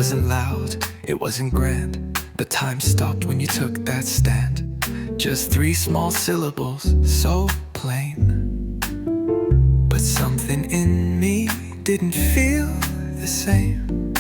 wasn't loud, it wasn't grand. The time stopped when you took that stand. Just 3 small syllables, so plain. But something in me didn't feel the same.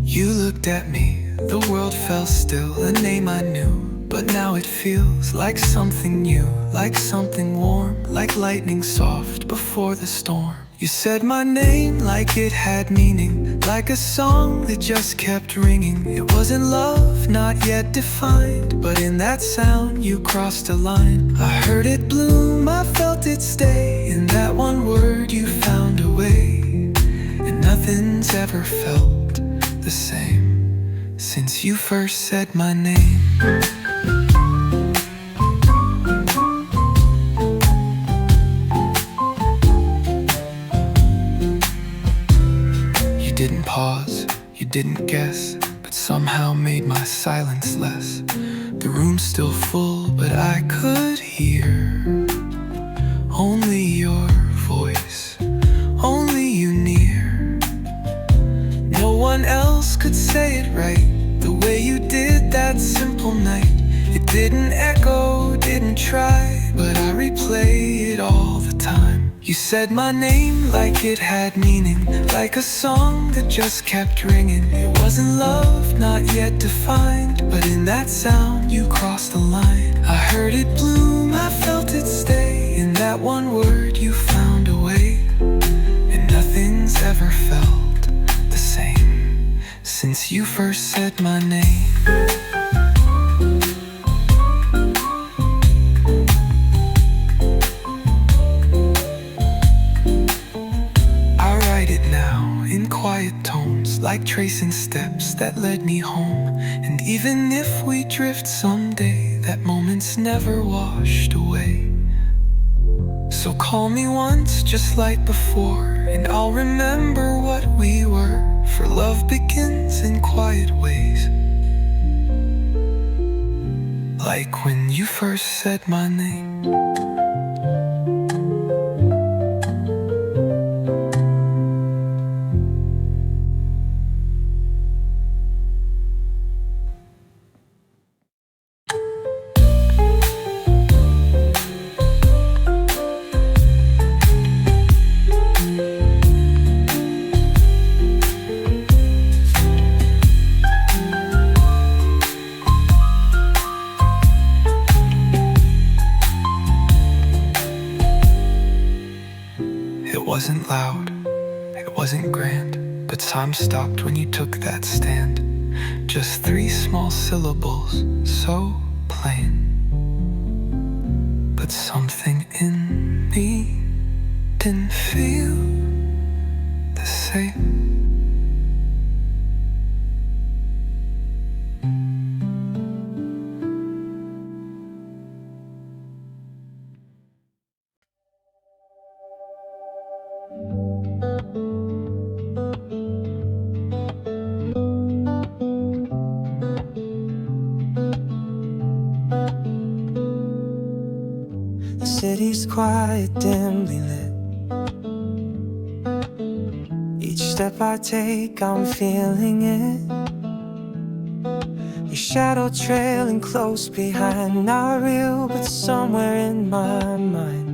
You looked at me, the world fell still, a name I knew. But now it feels like something new, like something warm, like lightning soft before the storm. You said my name like it had meaning, like a song that just kept ringing. It wasn't love, not yet defined, but in that sound you crossed a line. I heard it bloom, I felt it stay. In that one word you found a way, and nothing's ever felt the same since you first said my name. You didn't pause, you didn't guess, but somehow made my silence less. The room's still full, but I could hear only your voice, only you near. No one else could say it right, the way you did that simple night. It didn't echo, didn't try, but I replay it all the time. You said my name like it had meaning, like a song that just kept ringing. It wasn't love, not yet defined, but in that sound you crossed the line. I heard it bloom, I felt it stay. In that one word you found a way, and nothing's ever felt the same since you first said my name. Quiet tones, like tracing steps that led me home. And even if we drift someday, that moment's never washed away. So call me once, just like before, and I'll remember what we were. For love begins in quiet ways, like when you first said my name. It wasn't loud, it wasn't grand, but time stopped when you took that stand. Just 3 small syllables, so plain. But something in me didn't feel the same. City's quiet, dimly lit. Each step I take, I'm feeling it. Your shadow trailing close behind, not real, but somewhere in my mind.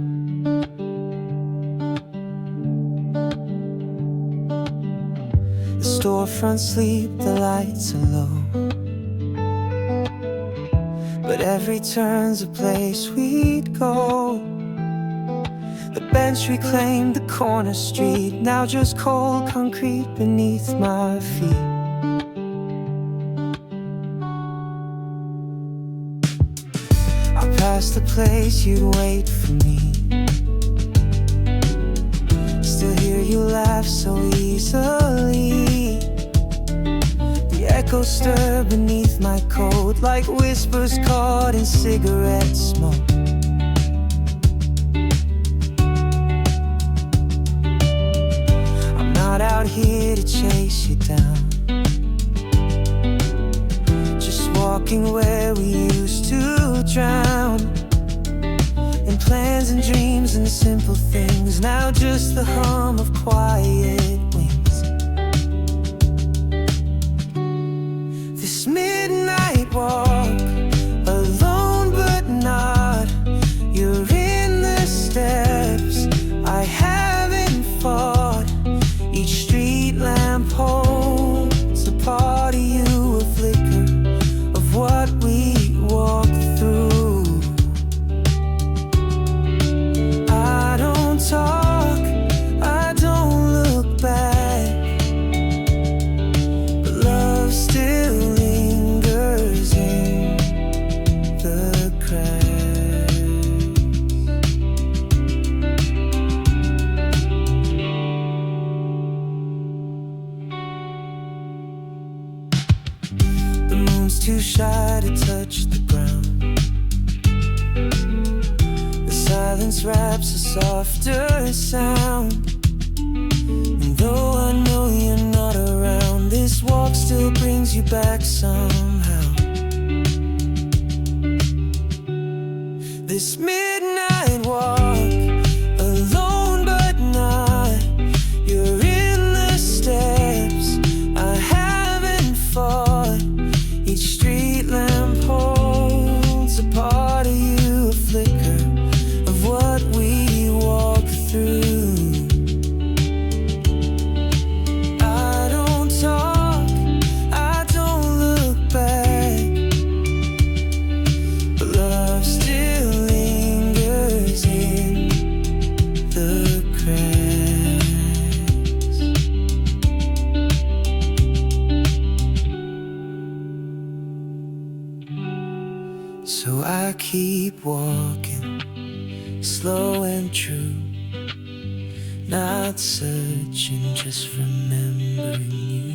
The storefront sleep, the lights are low, but every turn's a place we'd go. The bench reclaimed the corner street, now just cold concrete beneath my feet. I passed the place you'd wait for me, still hear you laugh so easily. The echoes stir beneath my coat, like whispers caught in cigarette smoke. I'm not out here to chase you down, just walking where we used to drown, in plans and dreams and simple things. Now just the hum of quiet wings. too shy to touch the ground. The silence wraps a softer sound. And though I know you're not around, this walk still brings you back somehow. This midnight walk, alone but not. You're in the steps I haven't fought. Each street lamp holds a part of you, a flicker of what we walk through. I don't talk, I don't look back, but love still lingers in the cracks. So I keep walking, slow and true, not searching, just remembering you.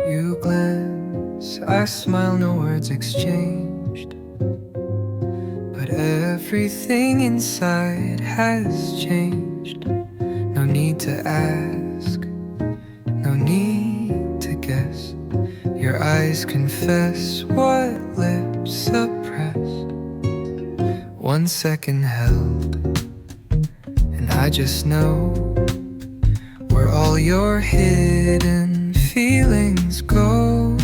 You glance, I smile, no words exchanged, but everything inside has changed. No need to ask, no need to guess. Your eyes confess what lips suppress. 1 second held, and I just know where all your hidden feelings go.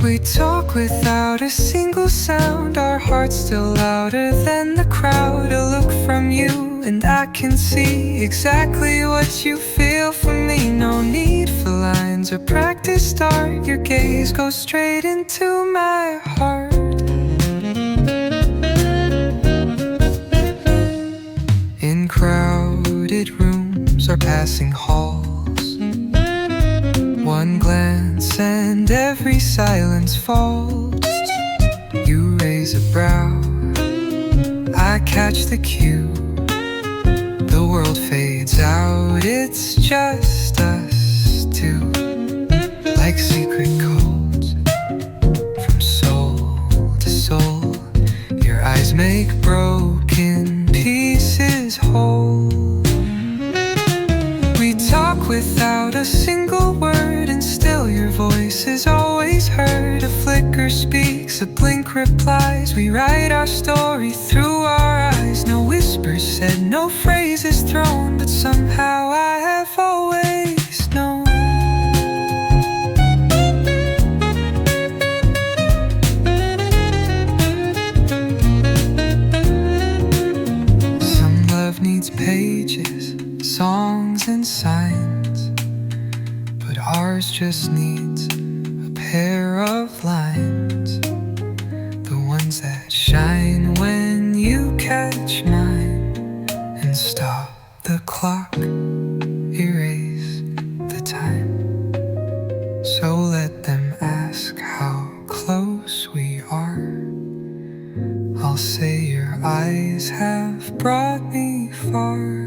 We talk without a single sound, our hearts still louder than the crowd. A look from you and I can see exactly what you feel for me. No need for lines or practice start, your gaze goes straight into my heart. In crowded rooms or passing halls, one glance and every silence falls. You raise a brow, I catch the cue. The world fades out, it's just us two. Like secret codes from soul to soul, your eyes make broken pieces whole. We talk without a single word, and still your voice is always heard. A flicker speaks, a blink replies. We write our story through our eyes. No whispers said, no phrases thrown, but somehow I have always known. Some love needs pages, songs and signs, but ours just needs a pair of lines. The ones that shine when you catch mine and stop the clock, erase the time. So let them ask how close we are. I'll say your eyes have brought me far.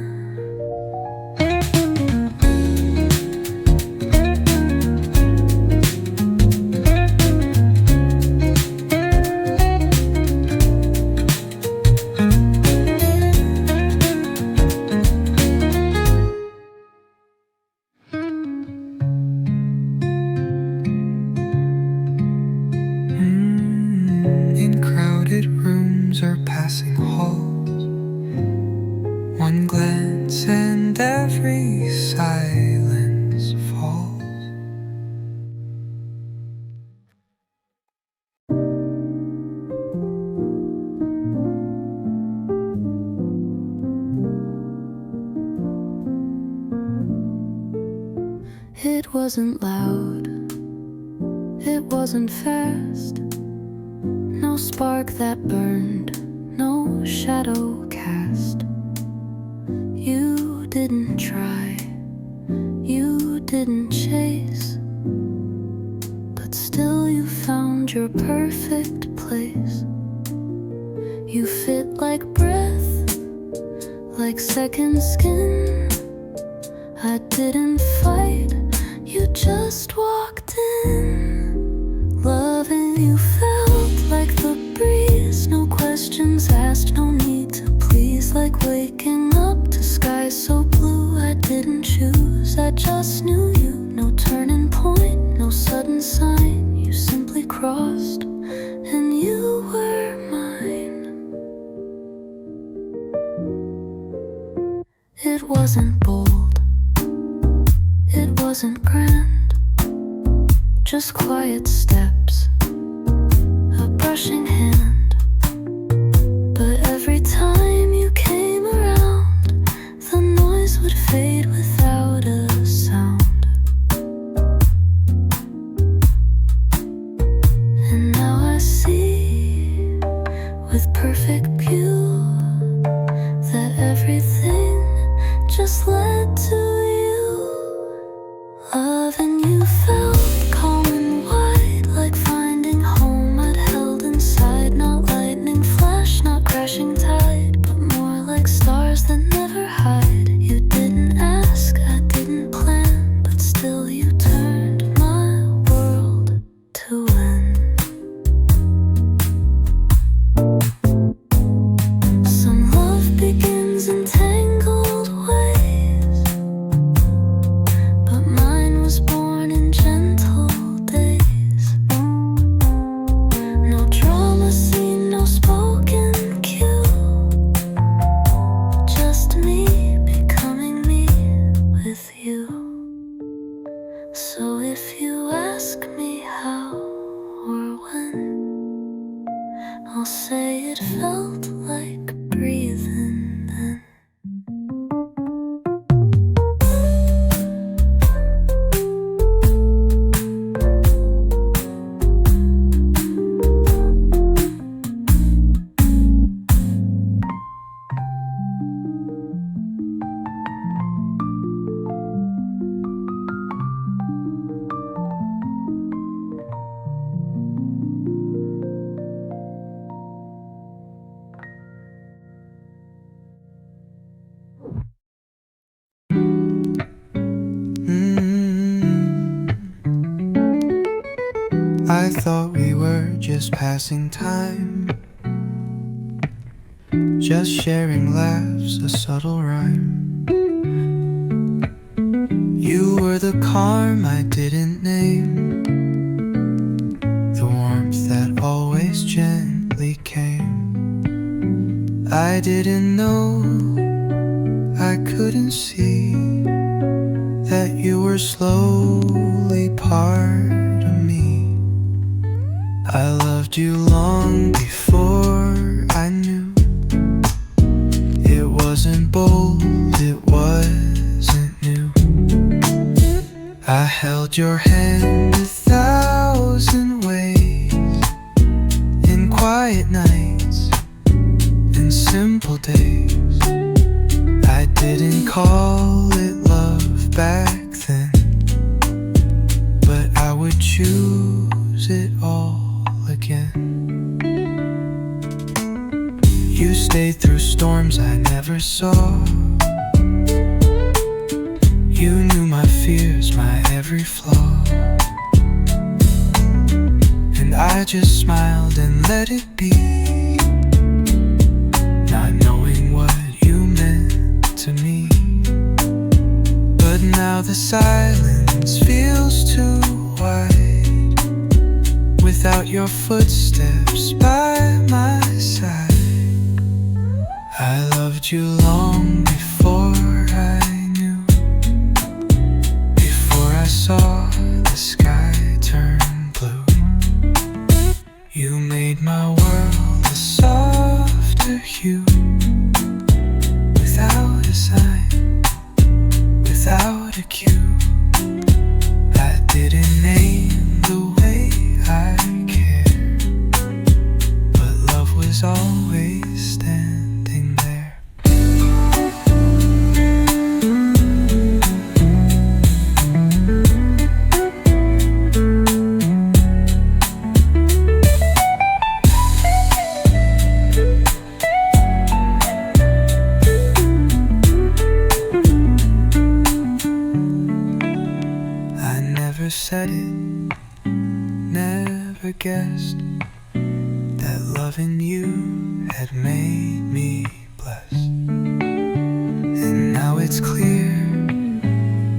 In crowded rooms or passing halls, one glance and every silence falls. It wasn't loud, it wasn't fast. No spark that burned, no shadow cast. You didn't try, you didn't chase, but still you found find your perfect place. You fit like breath, like second skin. I didn't fight, you just walked in. Loving you felt like the breeze, no questions asked, no need to please. Like waking up to skies so blue I didn't choose, I just knew you. No turning point, no sudden sign, you simply crossed and you were mine. It wasn't bold, it wasn't grand, just quiet steps, a brushing hand. But every time you came around, the noise would fade without a sound. And now I see with perfect view that everything just led to you. Loving you felt calm and wide, like finding home I'd held inside. Not lightning flash, not crashing tide, but more like stars that never hide. You didn't ask, I didn't plan, but still you turned my world to end. Some love begins in tangled ways, but mine was born in gentle days. No drama scene, no spoken cue, just me becoming me with you. So if you ask me how or when, I'll say it felt like breathing then. I thought we were just passing time, just sharing laughs, a subtle rhyme. You were the calm I didn't name, the warmth that always gently came. I didn't know, I couldn't see that you were slowly part of me. I loved you long before I knew. It wasn't bold, it wasn't new. I held your hand 1,000 ways, in quiet nights, in simple days. I didn't call it love back then, but I would choose it all again. You stayed through storms I never saw. You knew my fears, my every flaw. And I just smiled and let it be, not knowing what you meant to me. But now the silence feels too wide, without your footsteps by my side. I loved you long before I knew, before I saw the sky turn blue. You made my world a softer hue, without a sign, without a cue. I didn't name the way I cared, but love was always standing there. said it. Never guessed that loving you had made me blessed. And now it's clear,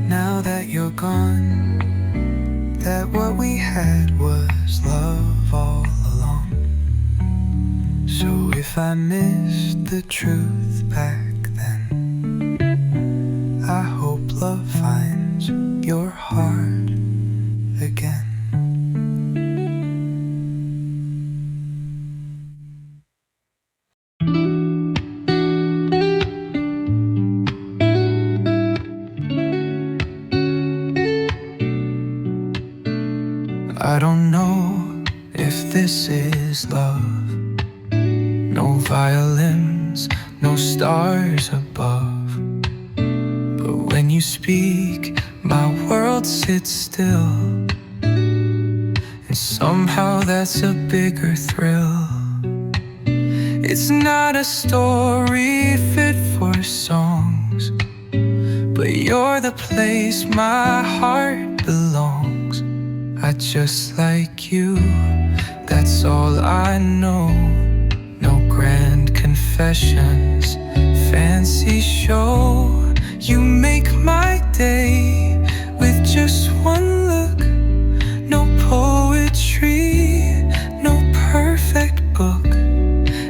now that you're gone, that what we had was love all along. So if I missed the truth back then, I hope love finds your heart again. I don't know if this is love. No violins, no stars above. But when you speak, my world sits still. And somehow that's a bigger thrill. It's not a story fit for songs, but you're the place my heart belongs. I just like you, that's all I know. No grand confessions, fancy show. You make my day with just one look. No poetry, no perfect book.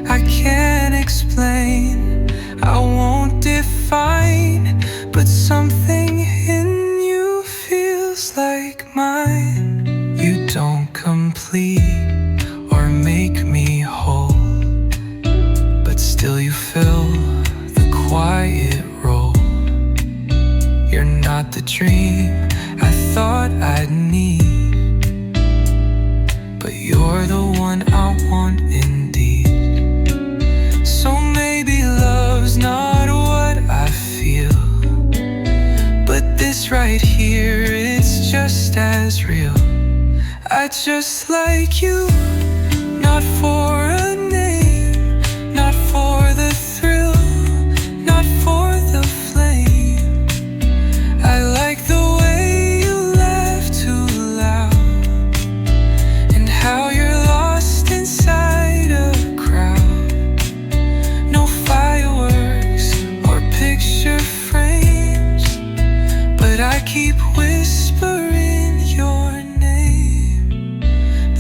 I can't explain, I won't define, but something in you feels like mine. You don't complete or make me whole, but still you fill the quiet role. You're not the dream I thought I'd need, but you're the one I want indeed. So maybe love's not what I feel, but this right here, it's just as real. I just like you, not for a name, not for the thrill, not for the flame. I like the way you laugh too loud, and how you're lost inside a crowd. No fireworks or picture frames, but I keep whispering your name.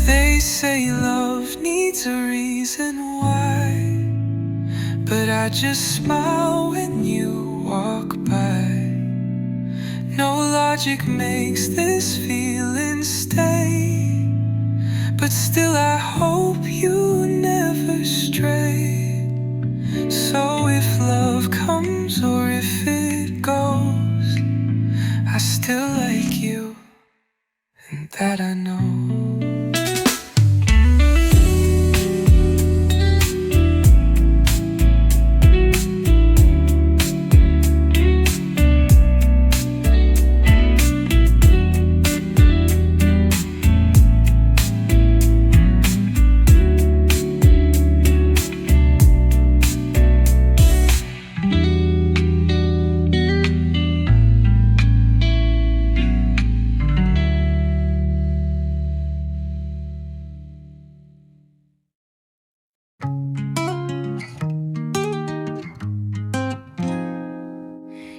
They say love needs a reason why, but I just smile when you walk by. No logic makes this feeling stay, but still I hope you never stray. So if love comes or if it goes, I still like you, and that I know.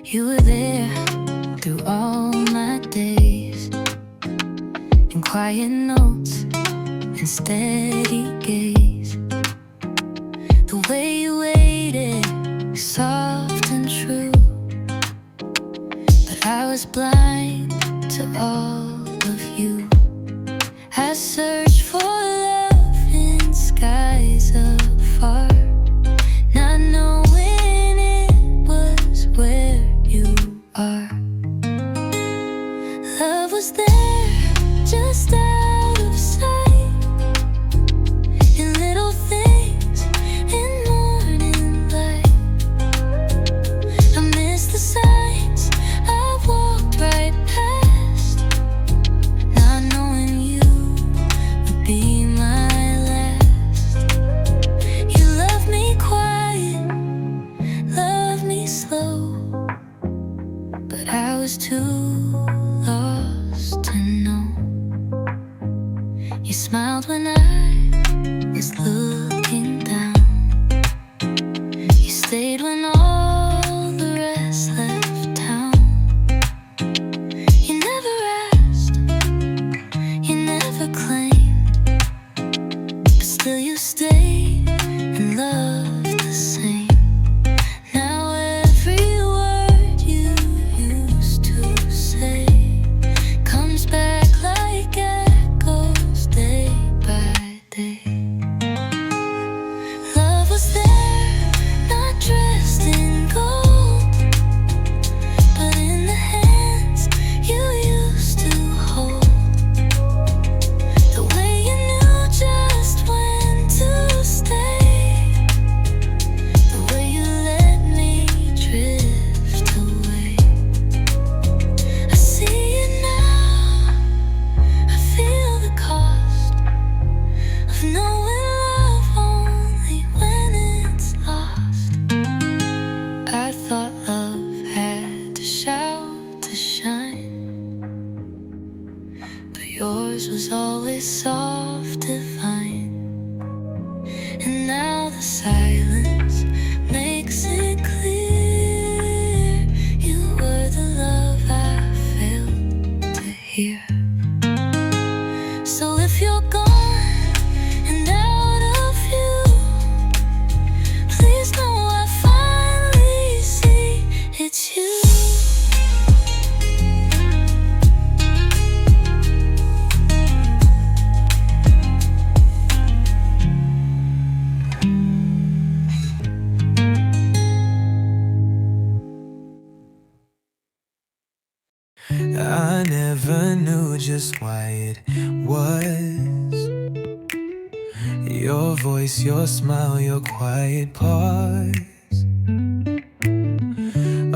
You were there through all my days, in quiet notes and steady gaze. The way you waited, soft and true, but I was blind to all of you. I searched for love in skies afar, not knowing it was where you are. Love was there, just out of sight, in little things, in morning light. I missed the signs I walked right past, not knowing you would be my last. You love me quiet, love me slow, but I was too lost to know. You smiled when I was looking down. You stayed when all the rest left town. You never asked, you never claimed, but still you stayed and loved the same. Now every word you used to say comes back like echoes day by day. Love was there, not dressed in gold, but in the hands you used to hold. The way you knew just when to stay, the way you let me drift away. I see it now, I feel the cost of knowing love only when it's lost. I thought love had to shout to shine, but yours was always soft, divine. And now the silence makes it clear you were the love I failed to hear. So if you're gone and out of view, please know I finally see it's you. I never knew just why it was. Your voice, your smile, your quiet pause.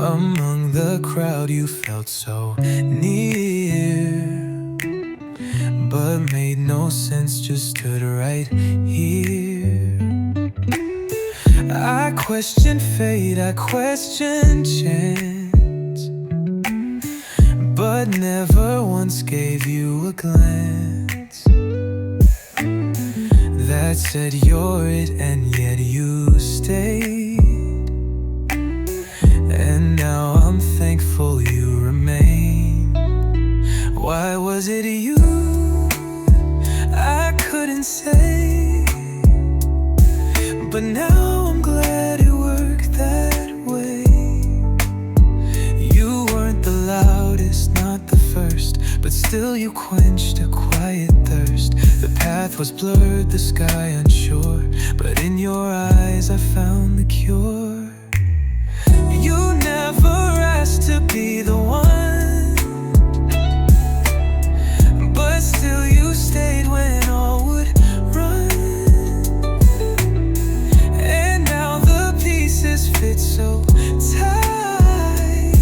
Among the crowd you felt so near, but made no sense, just stood right here. I questioned fate, I questioned chance, but never once gave you a glance that said you're it, and yet you stayed. And now I'm thankful you remain. Why was it you? I couldn't say, but now I'm glad it worked that way. You weren't the loudest, not the first, but still you quenched a quiet thirst. The path was blurred, the sky unsure, but in your eyes I found the cure. You never asked to be the one, but still you stayed when all would run. And now the pieces fit so tight,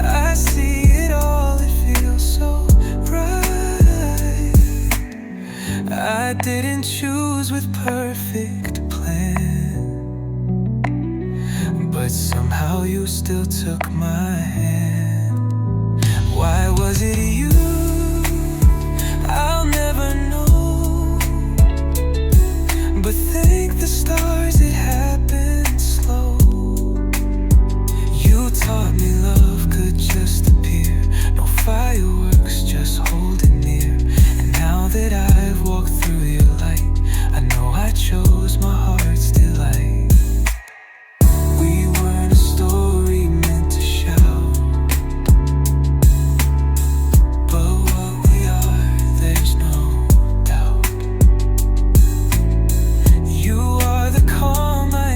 I see it all, it feels so right. I didn't choose with perfect plan, but somehow you still took my hand. Why was it you? I'll never know, but thank the stars it happened slow. You taught me love could just appear, no fireworks, just hold it near. And now that I've walked through your light, I know I chose my heart's delight. We weren't a story meant to shout, but what we are, there's no doubt. You are the calm I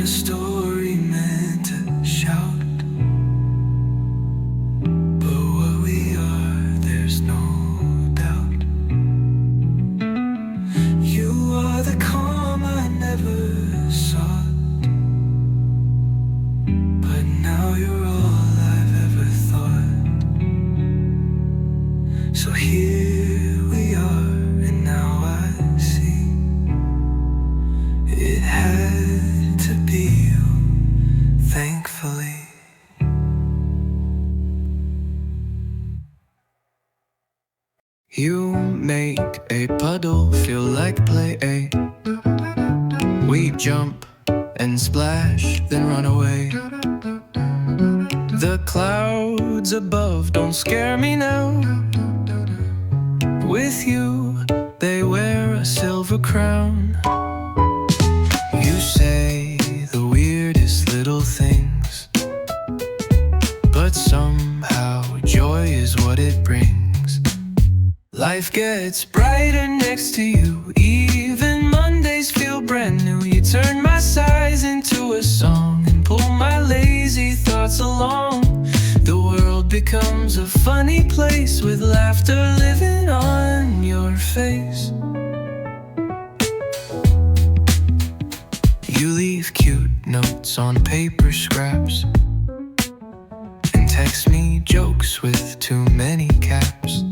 a story meant to shout. But what we are, there's no doubt. You are the calm I never sought, but now you're all I've ever thought. So here we are, and now I see it had to be you, thankfully. You make a puddle feel like play. We jump and splash, then run away. The clouds above don't scare me now. With you, they wear a silver crown. You say the weirdest little things, but somehow joy is what it brings. Life gets brighter next to you. Even Mondays feel brand new. You turn my sighs into a song and pull my lazy thoughts along. The world becomes a funny place with laughter living on your face. You leave cute notes on paper scraps and text me jokes with too many caps.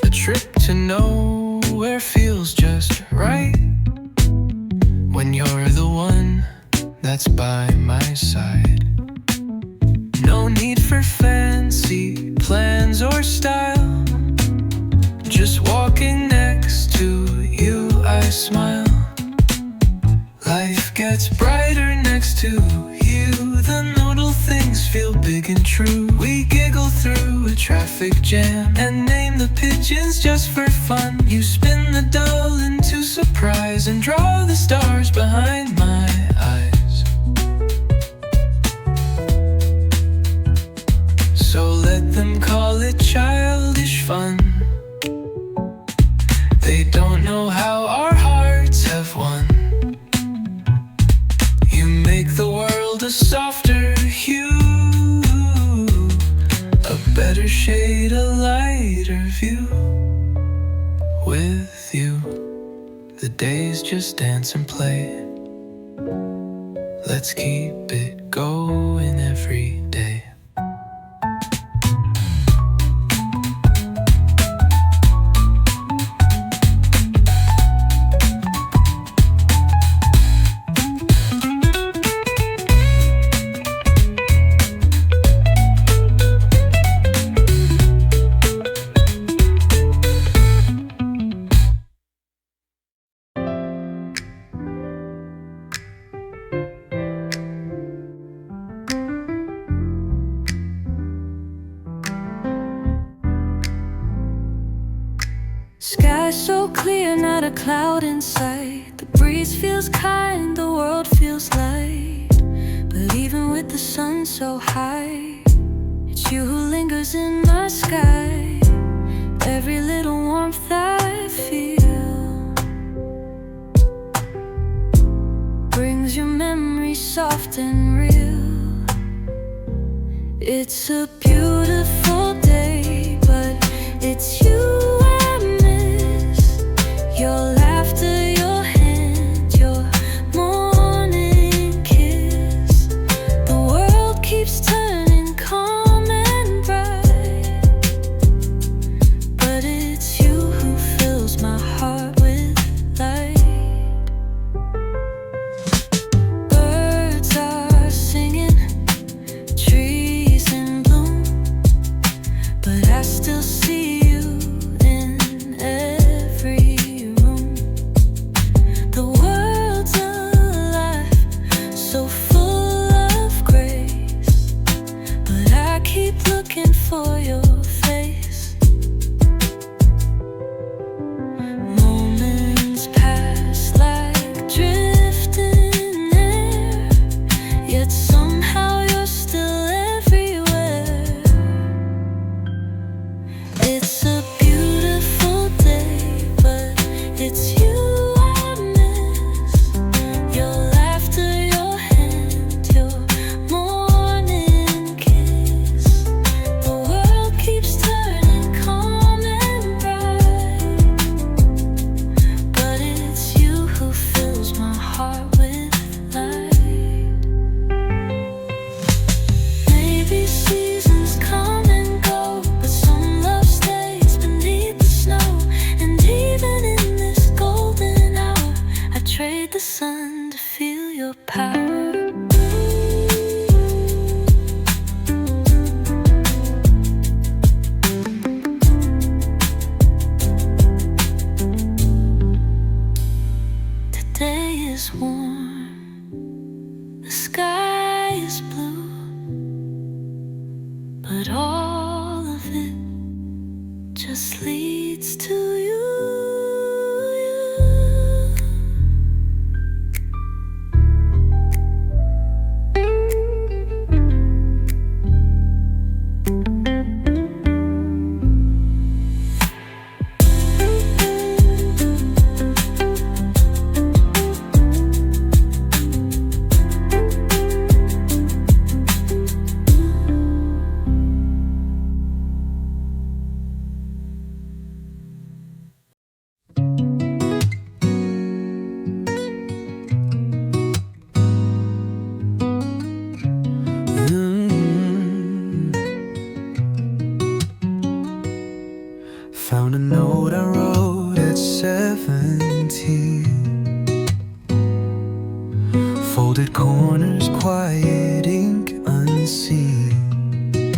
A trip to nowhere feels just right when you're the one that's by my side. No need for fancy plans or style. Just walking next to you, I smile. Life gets brighter next to you. The little things feel big and true. We giggle through a traffic jam and name the pigeons just for fun. You spin the dull into surprise and draw the stars behind my eyes. So let them call it childish fun. They don't know how our hearts have won. You make the world a softer hue, a better shade, a lighter view. With you, the days just dance and play. Let's keep it going every day. Sky so clear, not a cloud in sight. The breeze feels kind, the world feels light. But even with the sun so high, it's you who lingers in my sky. Every little warmth I feel brings your memory soft and real. It's a beautiful day, but it's you your laughter, your hand, your morning kiss. The world keeps turning calm and bright, but it's you who fills my heart with light. Birds are singing, trees in bloom, but I still see you Folded corners, quiet ink unseen,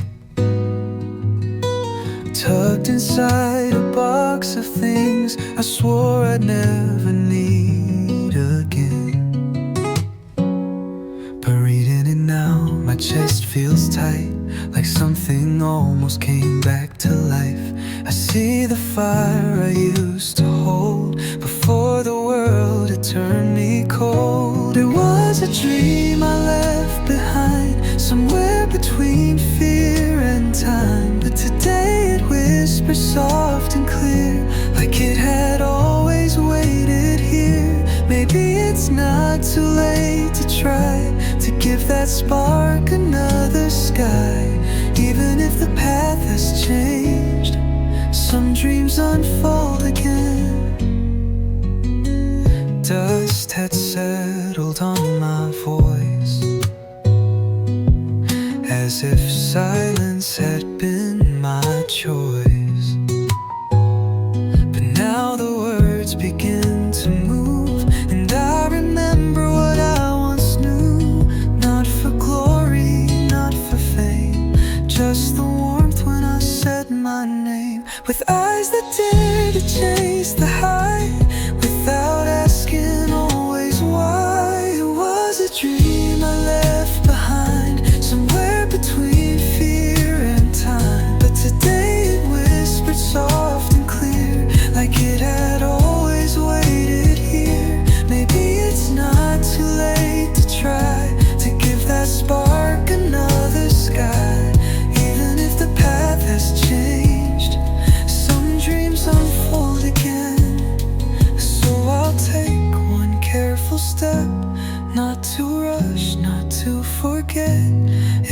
tucked inside a box of things I swore I'd never need again. But reading it now, my chest feels tight, like something almost came back to life. I see the fire I used to hold before the world had turned me cold. It was a dream I left behind, somewhere between fear and time. But today it whispers soft and clear, like it had always waited here. Maybe it's not too late to try to give that spark another sky. Even if the path has changed, some dreams unfold again. Dust had settled on my voice, as if silence had been my choice. But now the words begin to move, and I remember what I once knew. Not for glory, not for fame, just the warmth when I said my name. With eyes that dare to chase the high, without asking always why. It was a dream I left behind, somewhere between fear and time. But today it whispered soft and clear, like it had always waited here. Maybe it's not too late to try to give that spark another sky. Even if the path has changed, some dreams unfold again. So I'll take one careful step, not to rush, not to forget.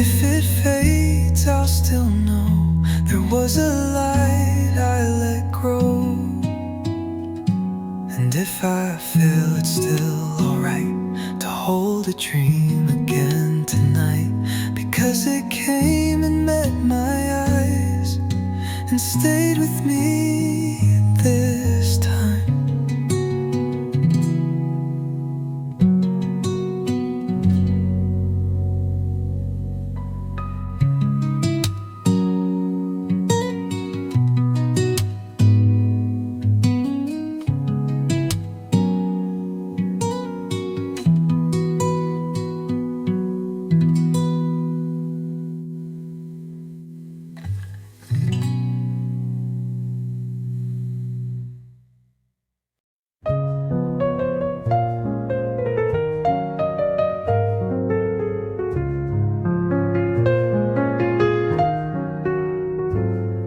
If it fades, I'll still know there was a light I let grow. And if I feel it's still alright to hold a dream again tonight, because it came and met my eyes and stayed with me this time.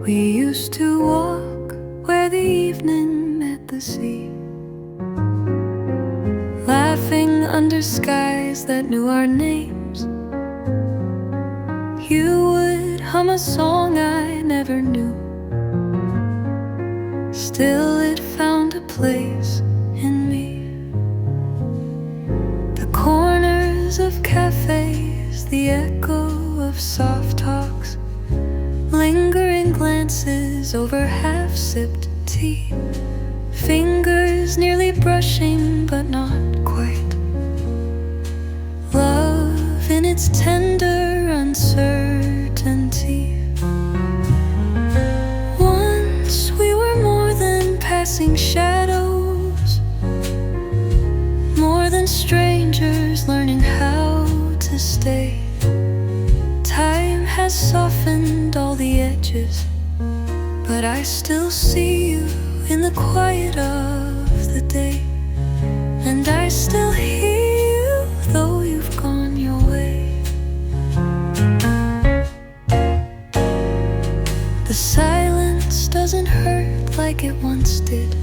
We used to walk where the evening met the sea, laughing under skies that knew our names. You would hum a song I never knew, still it found a place in me. The corners of cafes, the echo of soft talks, lingering glances over half-sipped tea, fingers nearly brushing but not quite. Love in its tender uncertainty. Once we were more than passing shadows, more than strangers learning how to stay. Time has softened all the edges, but I still see you in the quiet of the day. And I still hear you, though you've gone your way. The silence doesn't hurt like it once did.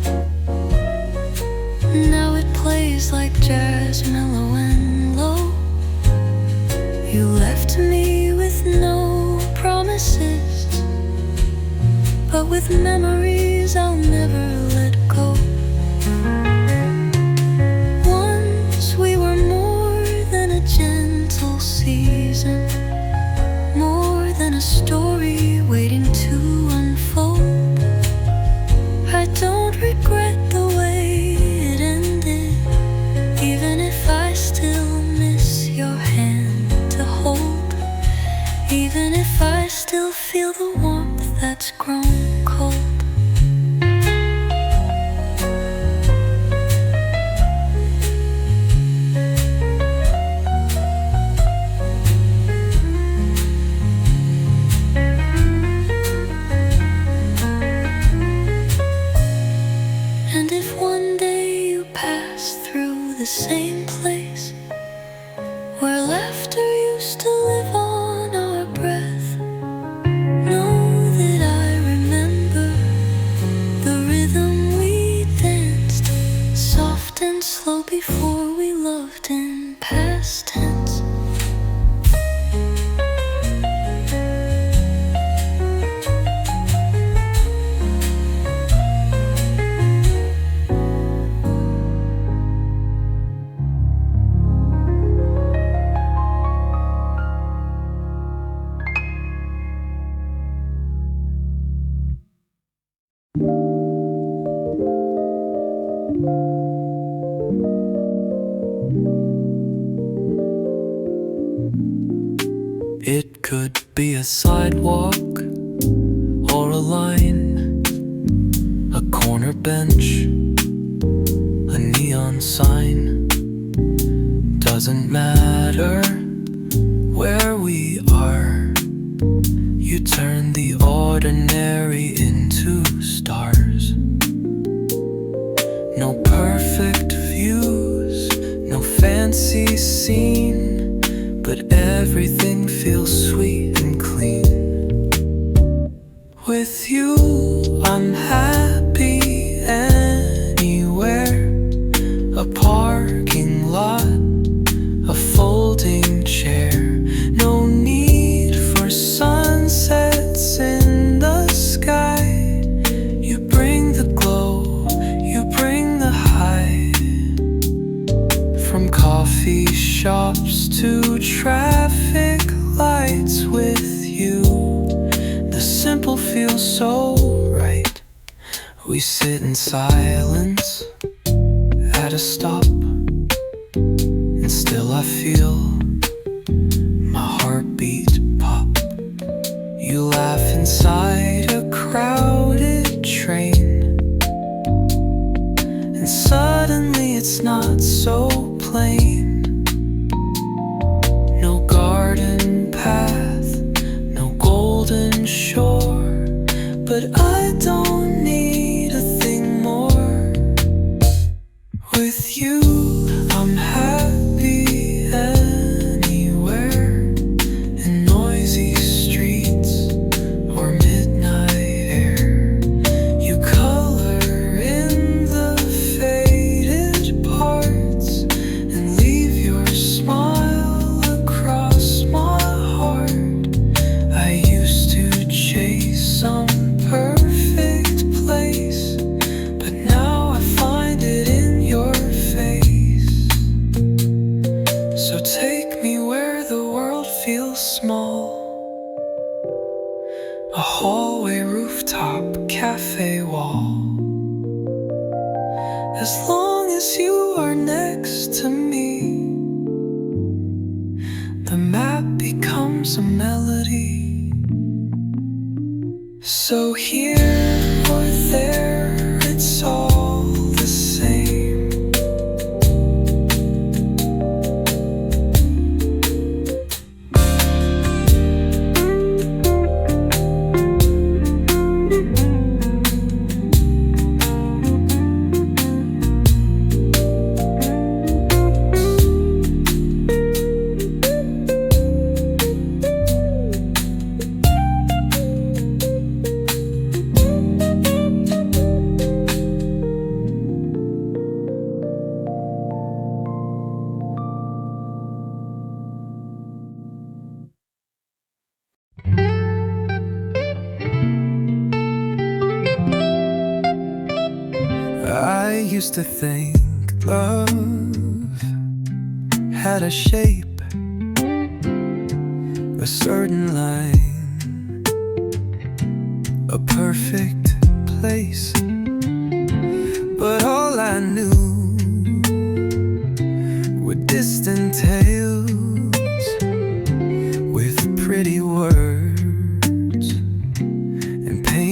Now it plays like jazz, mellow and low. You left me with no promises, but with memories I'll never let go. Once we were more than a gentle season, more than a story waiting to unfold. I don't regret the way it ended, even if I still miss it's grown cold. And if one day you pass through the same place where laughter used to live on our breath, know that I remember the rhythm we danced, soft and slow before we loved in past tense. It could be a sidewalk or a line, a corner bench, a neon sign. Doesn't matter where we are, you turn the ordinary into stars. No perfect views, no fancy scene, but everything feels sweet and clean. With you, I'm happy anywhere. A parking lot, a folding chair. No need for sunsets in the sky. You bring the glow, you bring the high. From coffee shops to traffic lights, with you the simple feels so right. We sit in silence at a stop, and still I feel my heartbeat pop. You laugh inside a crowded train, and suddenly it's not so plain. No garden path, no golden shore, but I don't need a thing more. With you, I'm happy anywhere, in noisy streets or midnight air. You color in the faded parts and leave your smile across my heart. I used to chase some perfect place, but now I find it in your face. So take me where the world feels small. A hallway, rooftop, cafe wall. As long as you are next to me, the map becomes a melody. So here or there, it's all the same. I used to think love had a shape, a certain line, a perfect place. But all I knew were distant tales with pretty words and pain.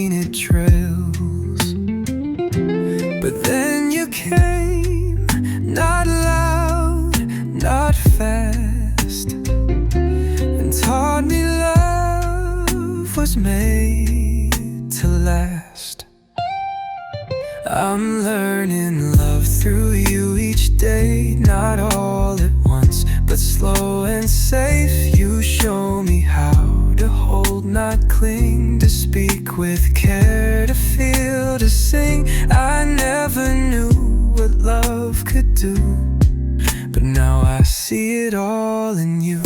it all in you.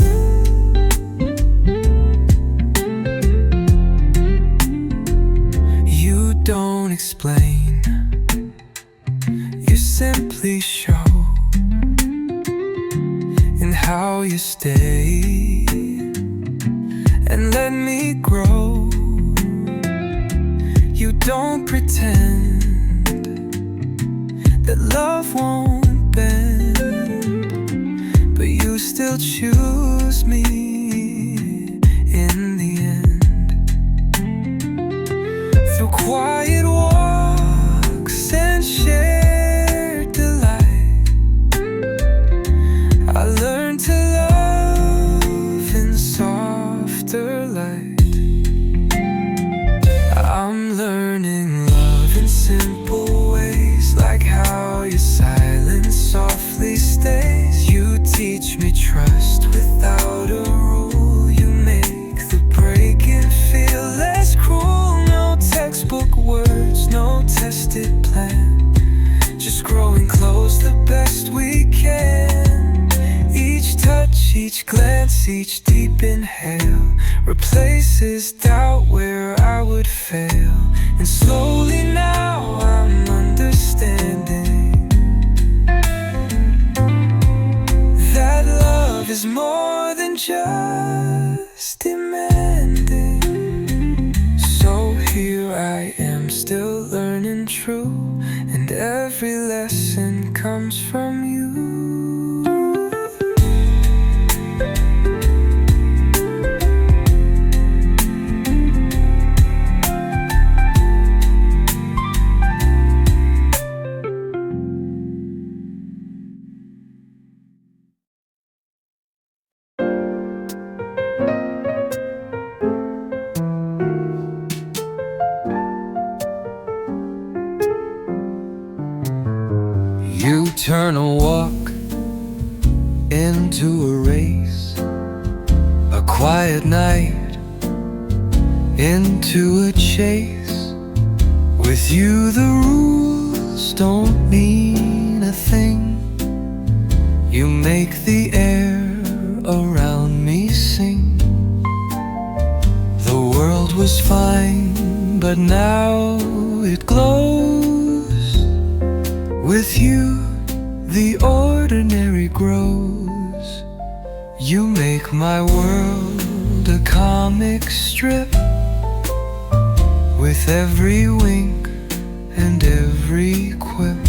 You don't explain, you simply show in how you stay and let me grow. You don't pretend that love won't bend, but you still choose me in the end. Through quiet walks and shared delight, I learned to love in softer light. I'm learning love in simple ways, like how your silence softly stays. You teach me trust without a rule. You make the breaking feel less cruel. No textbook words, no tested plan, just growing close the best we can. Each touch, each glance, each deep inhale replaces doubt where I would fail. And slowly now I'm understanding that love is more than just demanding. So here I am, still learning true, and every lesson comes from you. You turn a walk into a race, a quiet night into a chase. With you the rules don't mean a thing. You make the air around me sing. The world was fine, but now it glows. With you, the ordinary grows. You make my world a comic strip, with every wink and every quip.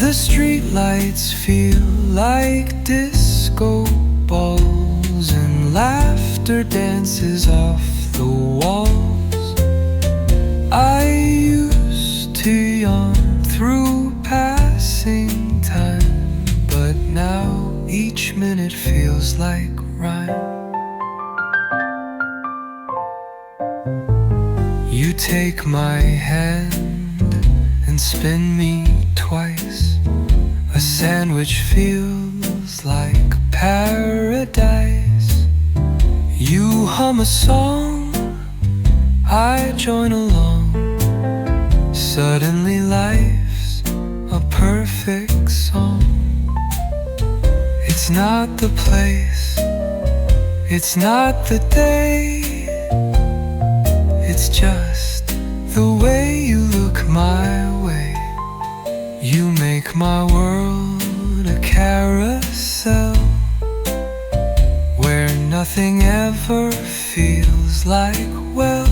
The streetlights feel like disco balls, and laughter dances off the walls. I used to yawn through passing time, but now each minute feels like rhyme. You take my hand and spin me twice. A sandwich feels like paradise. You hum a song, I join along. Suddenly life's a perfect song. It's not the place, it's not the day, it's just the way you look my way. You make my world a carousel, where nothing ever feels like well.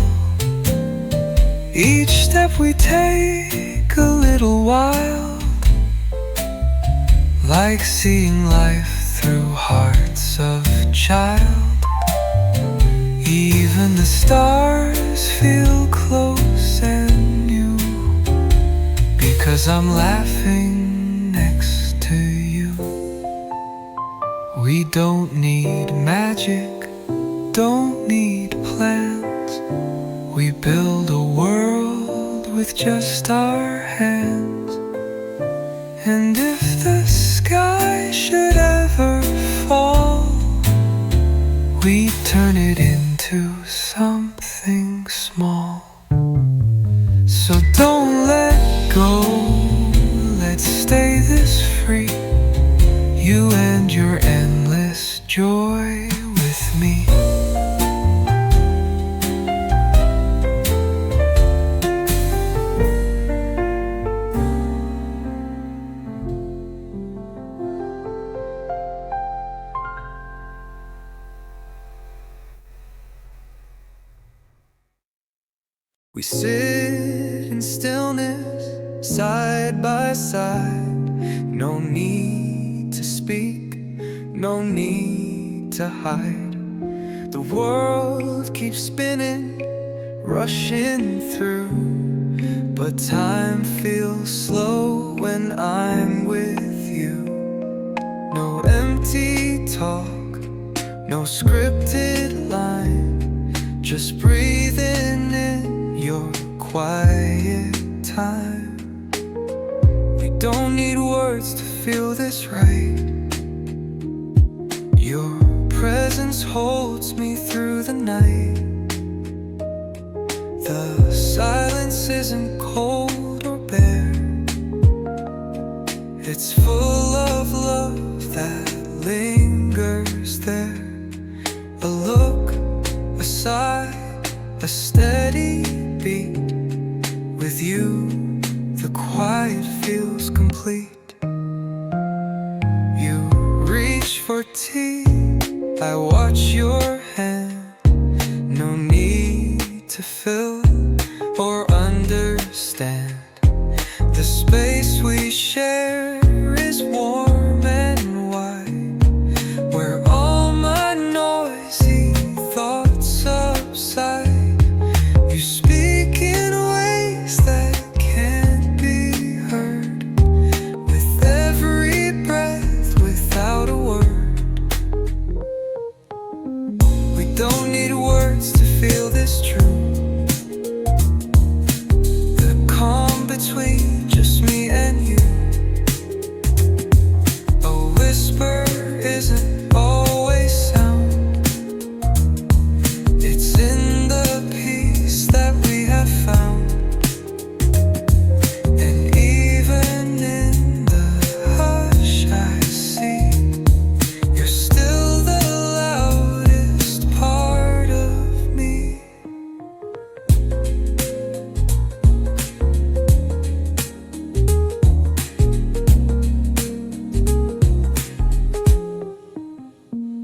Each step we take a little wild, like seeing life through hearts of child. Even the stars feel close and new, because I'm laughing next to you. We don't need magic, don't need plans. We build a world with just our hands. And if the sky should ever fall, we turn it into something small. So don't let go, let's stay this free. You and your endless joy with me. We sit in stillness, side by side. No need to speak, no need to hide. The world keeps spinning, rushing through, but time feels slow when I'm with you. No empty talk, no scripted line, just breathing in your quiet time. We don't need words to feel this right. Your presence holds me through the night. The silence isn't cold or bare. It's full of love that lingers there. A look, a sigh, a steady beat. With you, the quiet feels complete. You reach for tea, I watch your hand. No need to fill or understand. The space we share is warm and wide, where all my noisy thoughts subside. You speak in ways that can't be heard, with every breath, without a word. We don't need words to feel this true. The calm between just me and you. A whisper isn't always sound. It's in the peace that we have found. And even in the hush I see, you're still the loudest part of me.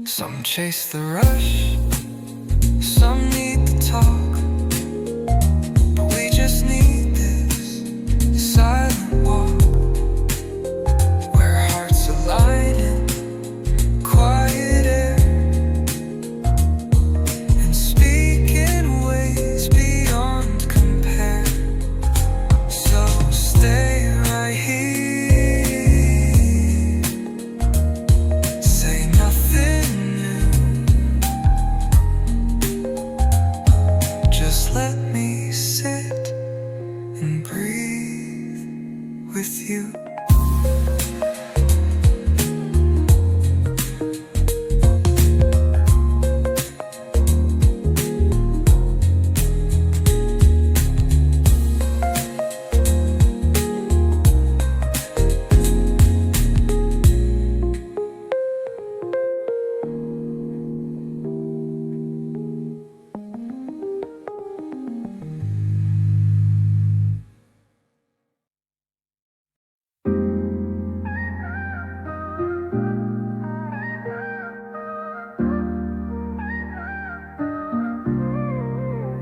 Some chase the rush, some need to talk, but we just need this silent walk, where hearts align in quiet air, and speak in ways beyond compare. So stay right here, say nothing new, just let me sit and breathe with you.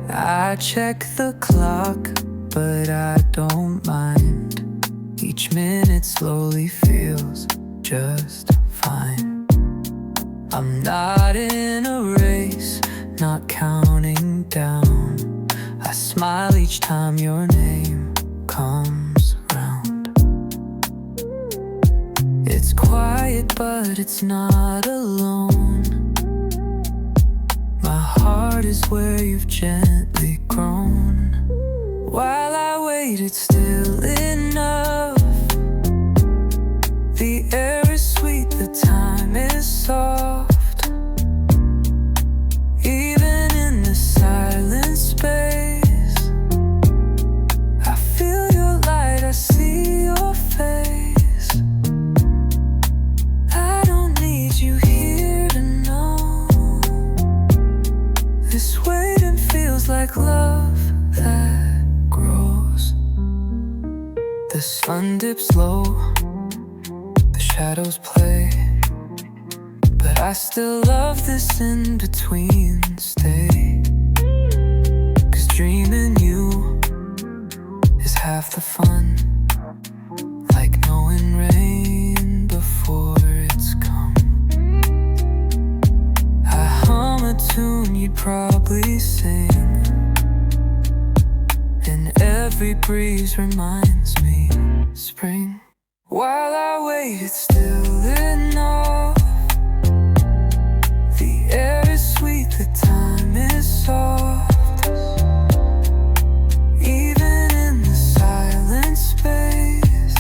I check the clock, but I don't mind. Each minute slowly feels just fine. I'm not in a race, not counting down. I smile each time your name comes round. It's quiet, but it's not alone. My heart is where you've gently grown. While I wait, it's still enough. The air is sweet, the time is soft. Even in the silent space, I feel your light, I see your face. I sun dips low, the shadows play, but I still love this in-between stay. 'Cause dreaming you is half the fun, like knowing rain before it's come. I hum a tune you'd probably sing, and every breeze reminds me spring. While I wait, it's still enough. The air is sweet, the time is soft. Even in the silent space,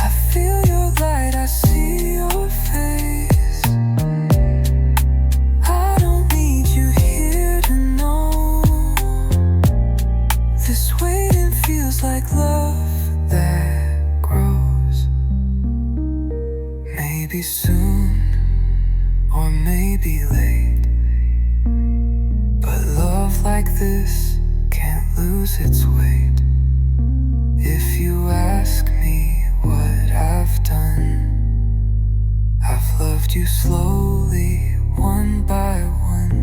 I feel your light, I see your face. I don't need you here to know. This waiting feels like love that grows. Maybe soon, or maybe late, but love like this can't lose its weight. If you ask me what I've done, I've loved you slowly, one by one.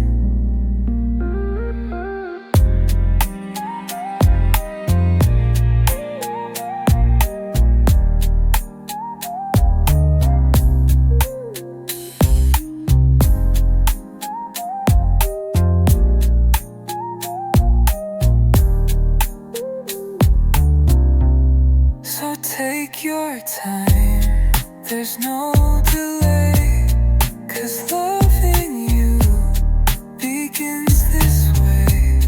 So take your time, there's no delay, 'cause loving you begins this way.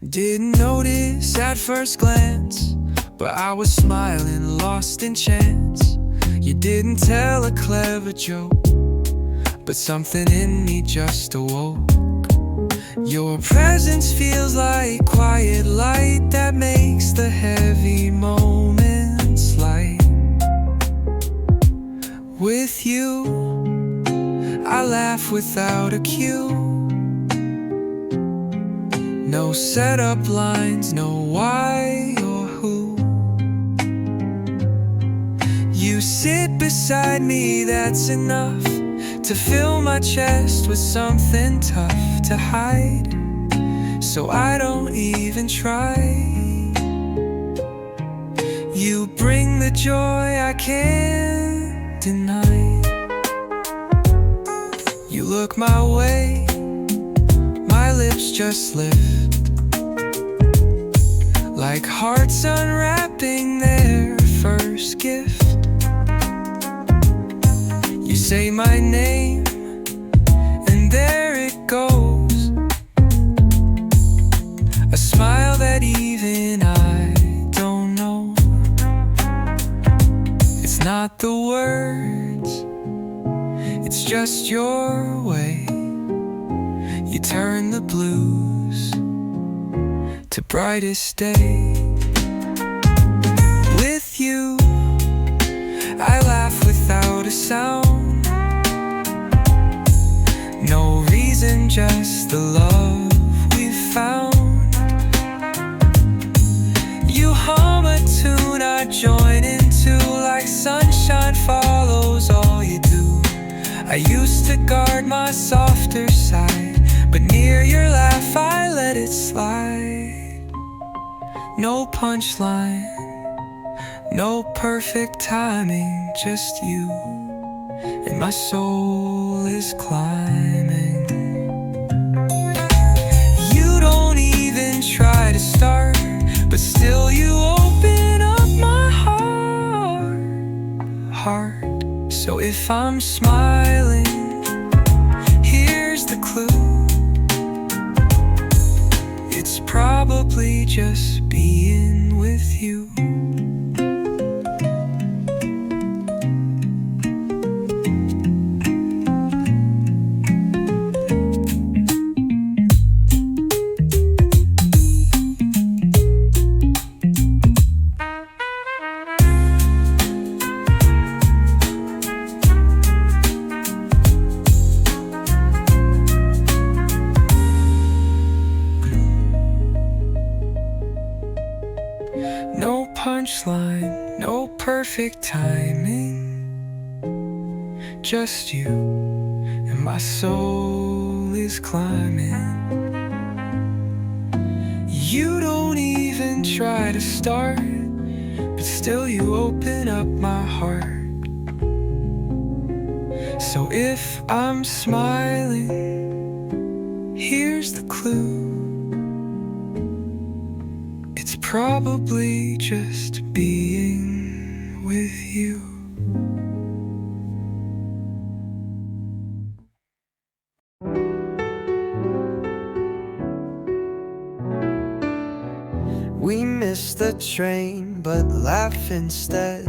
Didn't notice at first glance, but I was smiling, lost in chance. You didn't tell a clever joke, but something in me just awoke. Your presence feels like quiet light that makes the heavy moments light. With you, I laugh without a cue. No setup lines, no why or who. You sit beside me, that's enough to fill my chest with something tough to hide, so I don't even try. You bring the joy I can't deny. You look my way, my lips just lift, like hearts unwrapping their first gift. You say my name, and there it goes, a smile that even I don't know. It's not the words, it's just your way. You turn the blues to brightest day. With you, I laugh without a sound. No reason, just the love we've found. You hum a tune I join into, like sunshine follows all you do. I used to guard my softer side, but near your laugh I let it slide. No punchline, no perfect timing, just you, and my soul is climbing. You don't even try to start, but still you open up my heart. So if I'm smiling, here's the clue. It's probably just being with you. punchline, no perfect timing. Just you, and my soul is climbing. You don't even try to start, but still you open up my heart. So if I'm smiling, here's the clue. It's probably just being with you. We miss the train, but laugh instead.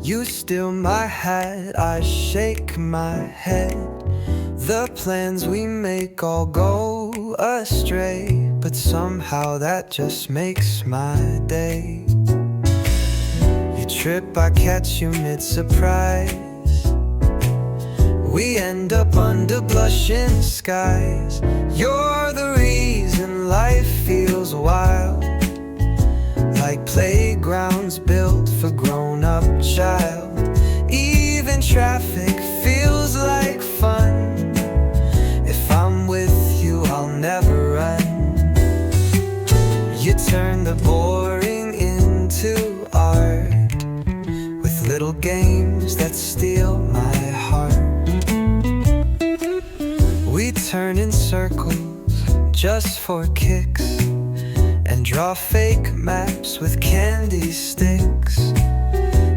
You steal my hat, I shake my head. The plans we make all go astray, but somehow that just makes my day. You trip, I catch you mid-surprise. We end up under blushing skies. You're the reason life feels wild, like playgrounds built for grown-up child. Even traffic feels like fun. If I'm with you, I'll never run. You turn the boring into art, with little games that steal my heart. We turn in circles just for kicks, and draw fake maps with candy sticks.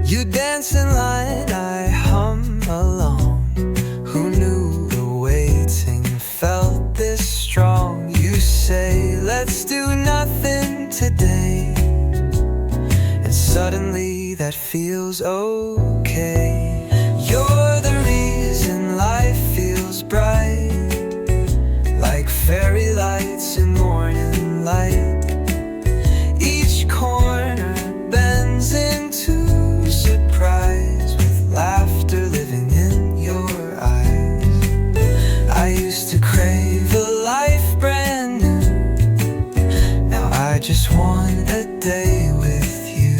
You dance in line, I hum along. Who knew the waiting felt this strong? You say, let's do nothing today, and suddenly that feels okay. You're the reason life feels bright, like fairy lights in morning light. Corner bends into surprise, with laughter living in your eyes. I used to crave a life brand new. Now I just want a day with you.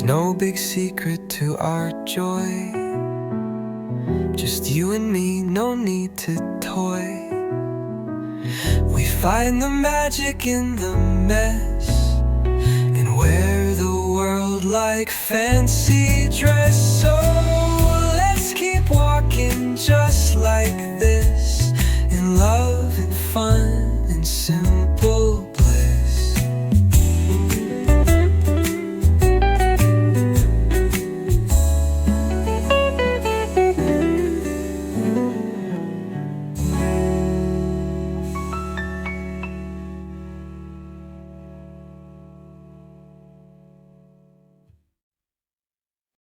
No big secret to our joy, just you and me, no need to toy. We find the magic in the mess, and wear the world like fancy dress. So let's keep walking just like this,